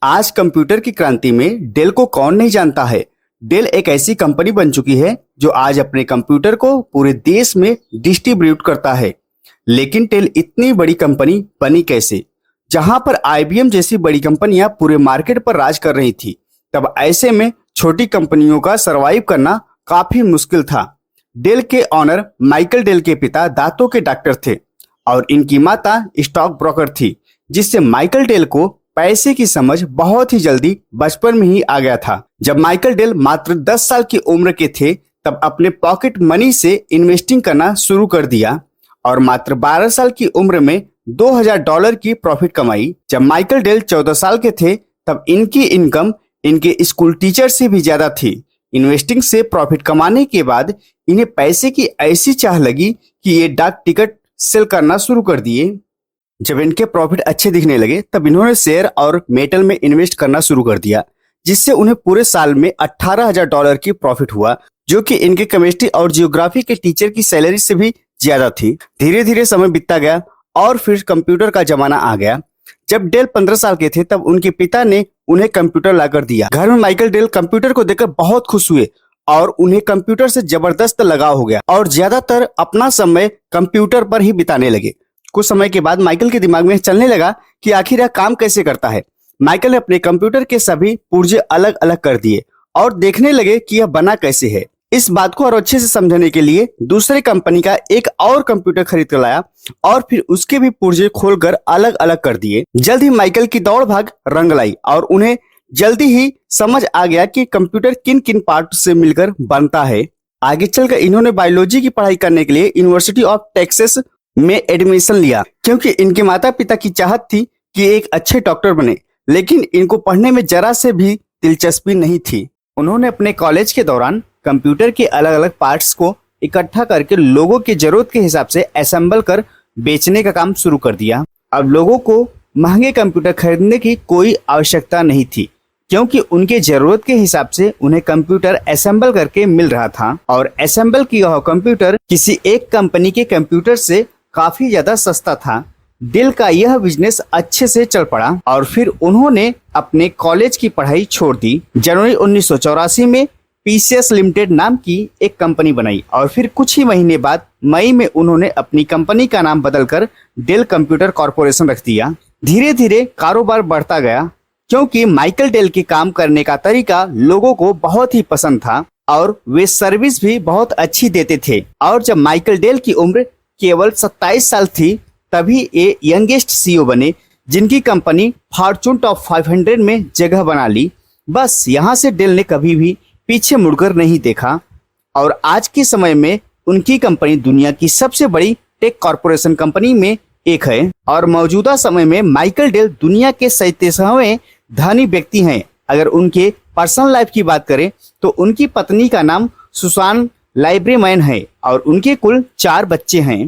आज कंप्यूटर की क्रांति में डेल को कौन नहीं जानता है। डेल एक ऐसी कंपनी बन चुकी है जो आज अपने कंप्यूटर को पूरे देश में डिस्ट्रीब्यूट करता है। लेकिन डेल इतनी बड़ी कंपनी बनी कैसे? जहां पर आईबीएम जैसी बड़ी कंपनियां पूरे मार्केट पर राज कर रही थी, तब ऐसे में छोटी कंपनियों का सरवाइव करना काफी मुश्किल था। डेल के ऑनर माइकल डेल के पिता दांतों के डॉक्टर थे और इनकी माता स्टॉक ब्रोकर थी, जिससे माइकल डेल को पैसे की समझ बहुत ही जल्दी बचपन में ही आ गया था। जब माइकल डेल मात्र 10 साल की उम्र के थे, तब अपने पॉकेट मनी से इन्वेस्टिंग करना शुरू कर दिया और मात्र 12 साल की उम्र में $2000 की प्रॉफिट कमाई। जब माइकल डेल 14 साल के थे, तब इनकी इनकम इनके स्कूल टीचर से भी ज्यादा थी। इन्वेस्टिंग से प्रॉफिट कमाने के बाद इन्हें पैसे की ऐसी चाह लगी कि ये डाक टिकट सेल करना शुरू कर दिए। जब इनके प्रॉफिट अच्छे दिखने लगे, तब इन्होंने शेयर और मेटल में इन्वेस्ट करना शुरू कर दिया, जिससे उन्हें पूरे साल में $18,000 की प्रॉफिट हुआ, जो कि इनके केमिस्ट्री और जियोग्राफी के टीचर की सैलरी से भी ज्यादा थी। धीरे धीरे समय बीतता गया और फिर कंप्यूटर का जमाना आ गया। जब डेल 15 साल के थे, तब उनके पिता ने उन्हें कंप्यूटर लाकर दिया। घर में माइकल डेल कंप्यूटर को देखकर बहुत खुश हुए और उन्हें कंप्यूटर से जबरदस्त लगाव हो गया और ज्यादातर अपना समय कंप्यूटर पर ही बिताने लगे। कुछ समय के बाद माइकल के दिमाग में चलने लगा कि आखिर यह काम कैसे करता है। माइकल ने अपने कंप्यूटर के सभी पुर्जे अलग अलग कर दिए और देखने लगे कि यह बना कैसे है। इस बात को और अच्छे से समझने के लिए दूसरे कंपनी का एक और कंप्यूटर खरीद कर लाया और फिर उसके भी पुर्जे खोलकर अलग अलग कर दिए। जल्द ही माइकल की दौड़ भाग रंग लाई और उन्हें जल्दी ही समझ आ गया कि कंप्यूटर किन किन पार्ट से मिलकर बनता है। आगे चलकर इन्होंने बायोलॉजी की पढ़ाई करने के लिए यूनिवर्सिटी ऑफ टेक्सास में एडमिशन लिया, क्योंकि इनके माता पिता की चाहत थी कि एक अच्छे डॉक्टर बने, लेकिन इनको पढ़ने में जरा से भी दिलचस्पी नहीं थी। उन्होंने अपने कॉलेज के दौरान कंप्यूटर के अलग अलग पार्ट्स को इकट्ठा करके लोगों की जरूरत के हिसाब से असेंबल कर बेचने का काम शुरू कर दिया। अब लोगों को महंगे कंप्यूटर खरीदने की कोई आवश्यकता नहीं थी, क्योंकि उनके जरूरत के हिसाब से उन्हें कंप्यूटर असेंबल करके मिल रहा था और असेंबल किया हुआ कंप्यूटर किसी एक कंपनी के कंप्यूटर से काफी ज्यादा सस्ता था। डेल का यह बिजनेस अच्छे से चल पड़ा और फिर उन्होंने अपने कॉलेज की पढ़ाई छोड़ दी। जनवरी 1984 में पीसीएस लिमिटेड नाम की एक कंपनी बनाई और फिर कुछ ही महीने बाद मई में उन्होंने अपनी कंपनी का नाम बदलकर डेल कंप्यूटर कॉर्पोरेशन रख दिया। धीरे धीरे कारोबार बढ़ता गया, क्योंकि माइकल डेल के काम करने का तरीका लोगों को बहुत ही पसंद था और वे सर्विस भी बहुत अच्छी देते थे। और जब माइकल डेल की उम्र केवल 27 साल थी, तभी ये यंगेस्ट सीईओ बने, जिनकी कंपनी फॉर्च्यून टॉप 500 में जगह बना ली। बस यहाँ से डेल ने कभी भी पीछे मुड़कर नहीं देखा और आज के समय में उनकी कंपनी दुनिया की सबसे बड़ी टेक कॉर्पोरेशन कंपनी में एक है और मौजूदा समय में माइकल डेल दुनिया के 37वें धनी व्यक्ति हैं। अगर उनके पर्सनल लाइफ की बात करें तो उनकी पत्नी का नाम सुसान लाइब्रेमैन है और उनके कुल 4 बच्चे हैं।